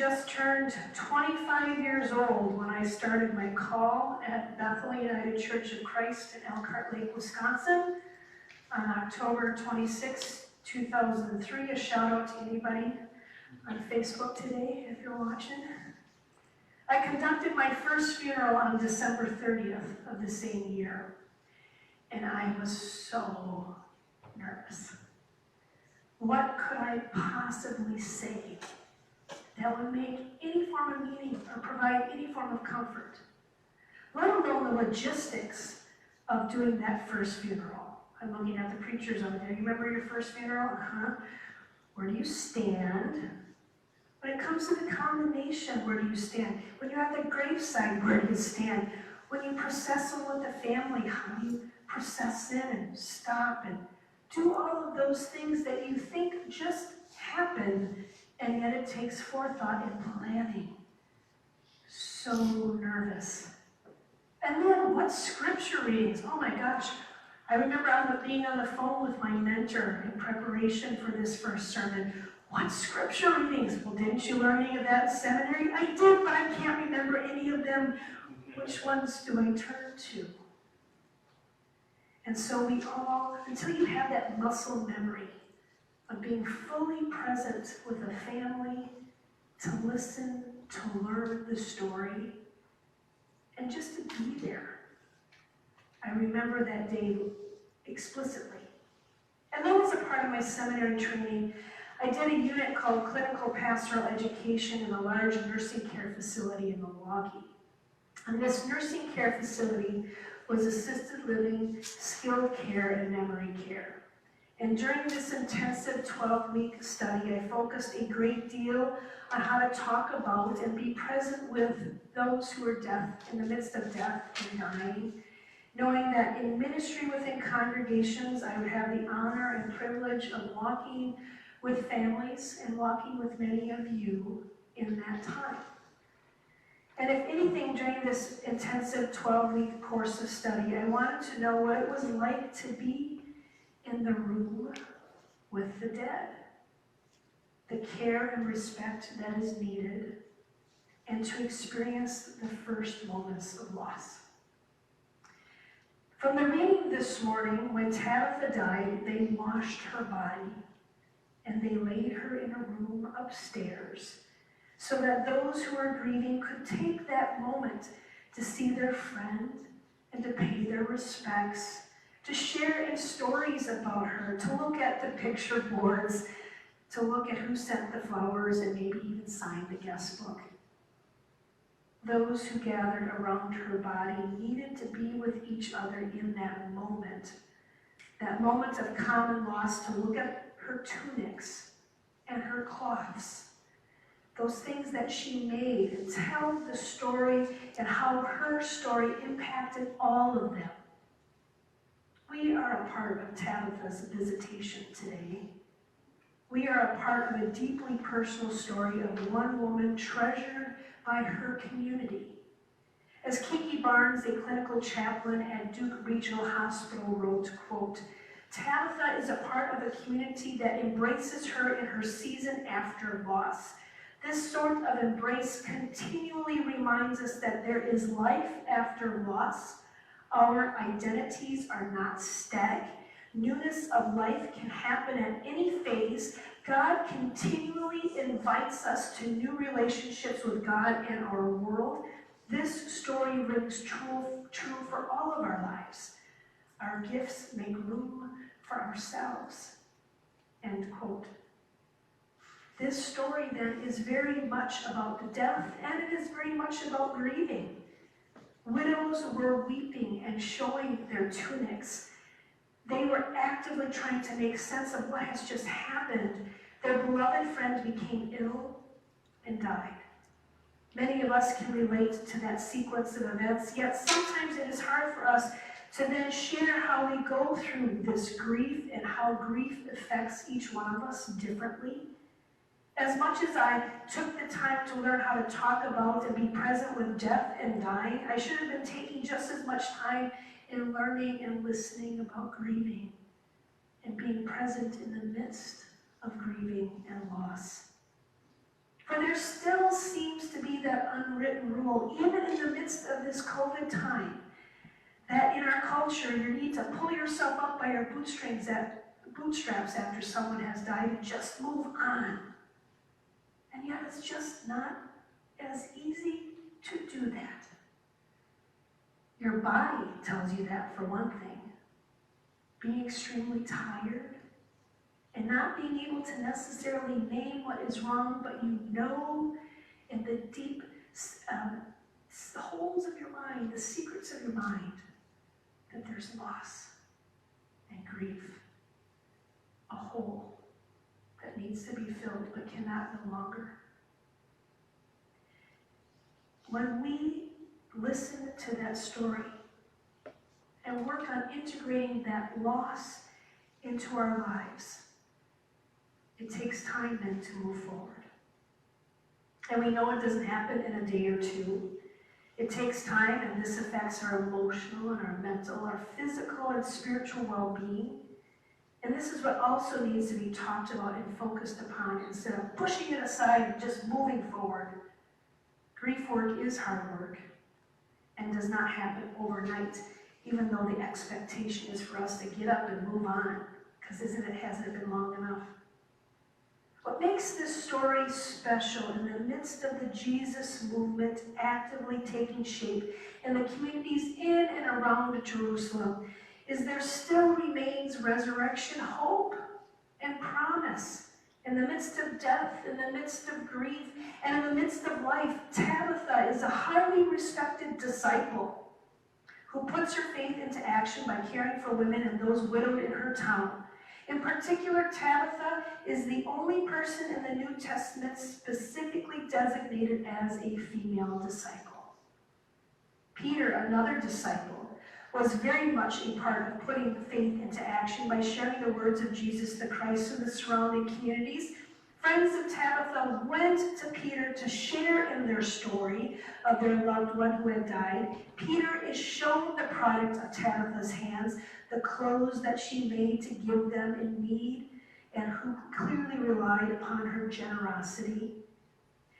just turned 25 years old when I started my call at Bethel United Church of Christ in Elkhart Lake, Wisconsin on October 26, 2003. A shout out to anybody on Facebook today if you're watching. I conducted my first funeral on December 30th of the same year, and I was so nervous. What could I possibly say that would make any form of meaning or provide any form of comfort, let alone the logistics of doing that first funeral? I'm looking at the preachers over there. You remember your first funeral? Where do you stand? When it comes to the condemnation, where do you stand? When you're at the graveside, where do you stand? When you process them with the family, how do you process in and stop and do all of those things that you think just happened, and yet it takes forethought and planning. So nervous. And then what scripture readings? Oh my gosh. I remember being on the phone with my mentor in preparation for this first sermon. What scripture readings? Well, didn't you learn any of that in seminary? I did, but I can't remember any of them. Which ones do I turn to? And so we all, until you have that muscle memory of being fully present with a family, to listen, to learn the story, and just to be there. I remember that day explicitly. And that was a part of my seminary training. I did a unit called Clinical Pastoral Education in a large nursing care facility in Milwaukee. And this nursing care facility was assisted living, skilled care, and memory care. And during this intensive 12-week study, I focused a great deal on how to talk about and be present with those who are deaf, in the midst of death and dying, knowing that in ministry within congregations, I would have the honor and privilege of walking with families and walking with many of you in that time. And if anything, during this intensive 12-week course of study, I wanted to know what it was like to be in the room with the dead, the care and respect that is needed, and to experience the first moments of loss. From the reading this morning, when Tabitha died, they washed her body and they laid her in a room upstairs so that those who are grieving could take that moment to see their friend and to pay their respects, to share in stories about her, to look at the picture boards, to look at who sent the flowers and maybe even signed the guest book. Those who gathered around her body needed to be with each other in that moment of common loss, to look at her tunics and her cloths, those things that she made, and tell the story and how her story impacted all of them. We are a part of Tabitha's visitation today. We are a part of a deeply personal story of one woman treasured by her community. As Kiki Barnes, a clinical chaplain at Duke Regional Hospital, wrote, quote, "Tabitha is a part of a community that embraces her in her season after loss. This sort of embrace continually reminds us that there is life after loss. Our identities are not static. Newness of life can happen at any phase. God continually invites us to new relationships with God and our world. This story rings true for all of our lives. Our gifts make room for ourselves." End quote. This story then is very much about death, and it is very much about grieving. Widows were weeping and showing their tunics. They were actively trying to make sense of what has just happened. Their beloved friend became ill and died. Many of us can relate to that sequence of events, yet sometimes it is hard for us to then share how we go through this grief and how grief affects each one of us differently. As much as I took the time to learn how to talk about and be present with death and dying, I should have been taking just as much time in learning and listening about grieving and being present in the midst of grieving and loss. For there still seems to be that unwritten rule, even in the midst of this COVID time, that in our culture you need to pull yourself up by your bootstraps after someone has died and just move on. And yet it's just not as easy to do that. Your body tells you that, for one thing. Being extremely tired and not being able to necessarily name what is wrong, but you know in the deep holes of your mind, the secrets of your mind, that there's loss and grief, a hole that needs to be filled but cannot no longer. When we listen to that story and work on integrating that loss into our lives, it takes time then to move forward. And we know it doesn't happen in a day or two. It takes time, and this affects our emotional and our mental, our physical and spiritual well-being. And this is what also needs to be talked about and focused upon instead of pushing it aside and just moving forward. Grief work is hard work and does not happen overnight, even though the expectation is for us to get up and move on, because hasn't it been long enough? What makes this story special in the midst of the Jesus movement actively taking shape in the communities in and around Jerusalem is there still remains resurrection hope and promise. In the midst of death, in the midst of grief, and in the midst of life, Tabitha is a highly respected disciple who puts her faith into action by caring for women and those widowed in her town. In particular, Tabitha is the only person in the New Testament specifically designated as a female disciple. Peter, another disciple, was very much a part of putting faith into action by sharing the words of Jesus the Christ in the surrounding communities. Friends of Tabitha went to Peter to share in their story of their loved one who had died. Peter is shown the product of Tabitha's hands, the clothes that she made to give them in need, and who clearly relied upon her generosity.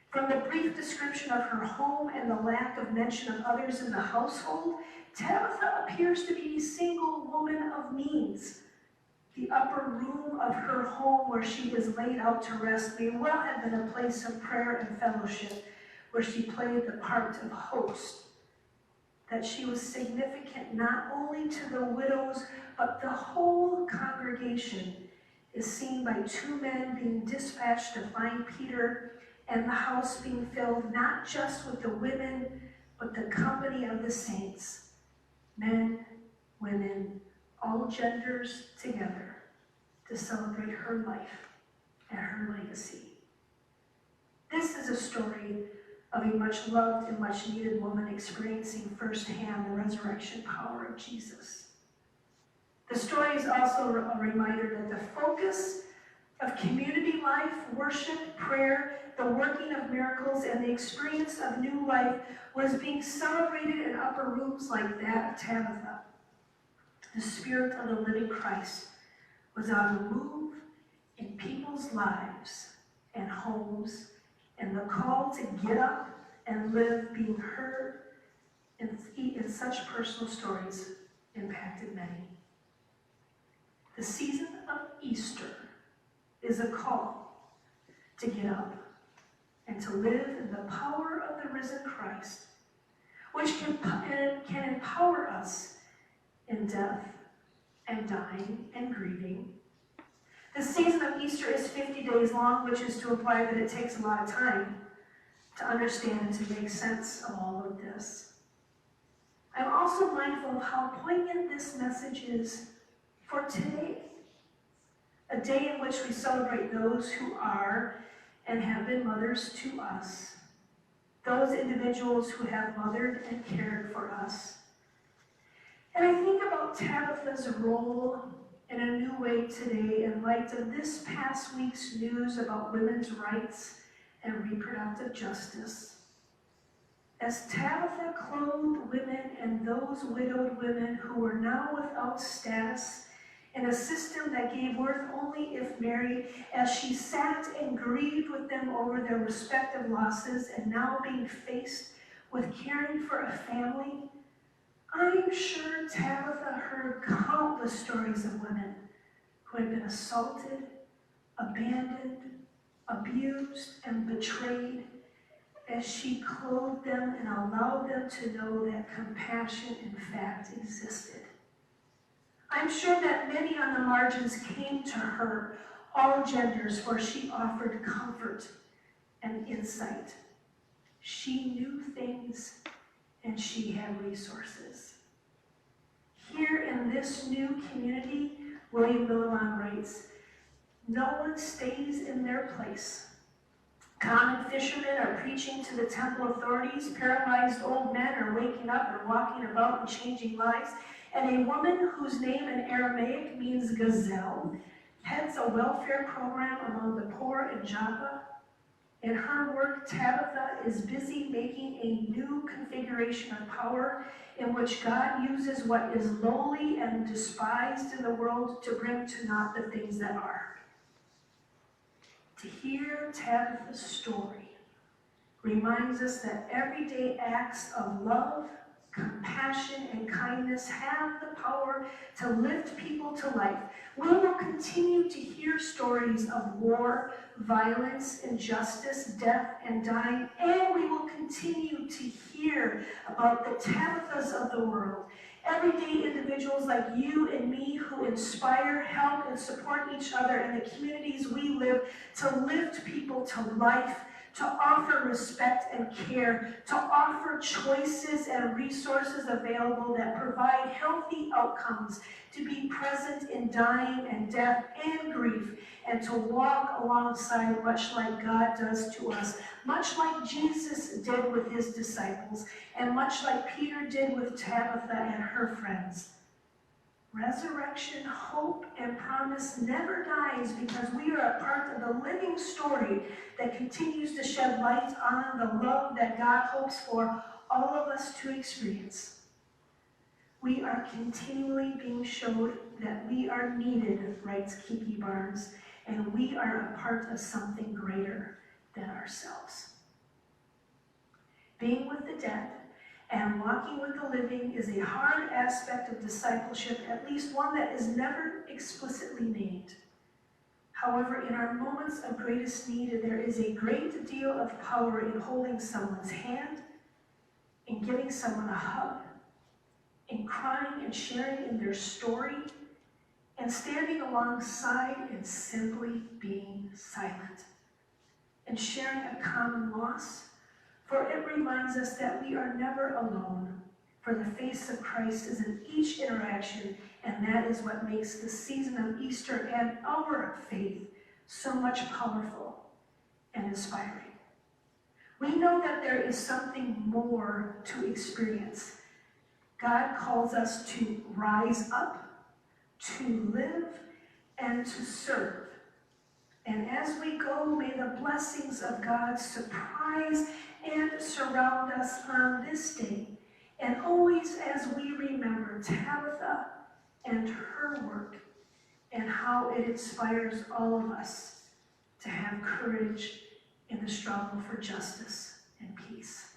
From the brief description of her home and the lack of mention of others in the household, Tabitha appears to be a single woman of means. The upper room of her home where she is laid out to rest may well have been a place of prayer and fellowship, where she played the part of host. That she was significant not only to the widows, but the whole congregation is seen by two men being dispatched to find Peter and the house being filled not just with the women, but the company of the saints, men, women, all genders together to celebrate her life and her legacy. This is a story of a much loved and much needed woman experiencing firsthand the resurrection power of Jesus. The story is also a reminder that the focus of community life, worship, prayer, the working of miracles, and the experience of new life was being celebrated in upper rooms like that of Tabitha. The Spirit of the living Christ was on the move in people's lives and homes, and the call to get up and live being heard in such personal stories impacted many. The season of Easter is a call to get up and to live in the power of the risen Christ, which can empower us in death and dying and grieving. The season of Easter is 50 days long, which is to imply that it takes a lot of time to understand and to make sense of all of this. I'm also mindful of how poignant this message is for today, a day in which we celebrate those who are and have been mothers to us, those individuals who have mothered and cared for us. And I think about Tabitha's role in a new way today in light of this past week's news about women's rights and reproductive justice. As Tabitha clothed women and those widowed women who were now without status in a system that gave worth only if married, as she sat and grieved with them over their respective losses and now being faced with caring for a family, I'm sure Tabitha heard countless stories of women who had been assaulted, abandoned, abused, and betrayed, as she clothed them and allowed them to know that compassion in fact existed. I'm sure that many on the margins came to her, all genders, for she offered comfort and insight. She knew things and she had resources. Here in this new community, William Millimon writes, no one stays in their place. Common fishermen are preaching to the temple authorities, paralyzed old men are waking up and walking about and changing lives, and a woman whose name in Aramaic means gazelle heads a welfare program among the poor in Joppa. In her work, Tabitha is busy making a new configuration of power in which God uses what is lowly and despised in the world to bring to naught the things that are. To hear Tabitha's story reminds us that everyday acts of love, compassion, and kindness have the power to lift people to life. We will continue to hear stories of war, violence, injustice, death, and dying, and we will continue to hear about the Tabithas of the world, everyday individuals like you and me who inspire, help, and support each other in the communities we live to lift people to life, to offer respect and care, to offer choices and resources available that provide healthy outcomes, to be present in dying and death and grief, and to walk alongside much like God does to us, much like Jesus did with his disciples, and much like Peter did with Tabitha and her friends. Resurrection, hope, and promise never dies because we are a part of the living story that continues to shed light on the love that God hopes for all of us to experience. We are continually being showed that we are needed, writes Kiki Barnes, and we are a part of something greater than ourselves. Being with the dead and walking with the living is a hard aspect of discipleship, at least one that is never explicitly named. However, in our moments of greatest need, there is a great deal of power in holding someone's hand, in giving someone a hug, in crying and sharing in their story, and standing alongside and simply being silent, and sharing a common loss. For it reminds us that we are never alone, for the face of Christ is in each interaction, and that is what makes the season of Easter and our faith so much powerful and inspiring. We know that there is something more to experience. God calls us to rise up, to live, and to serve. And as we go, may the blessings of God surprise and surround us on this day, and always as we remember Tabitha and her work and how it inspires all of us to have courage in the struggle for justice and peace.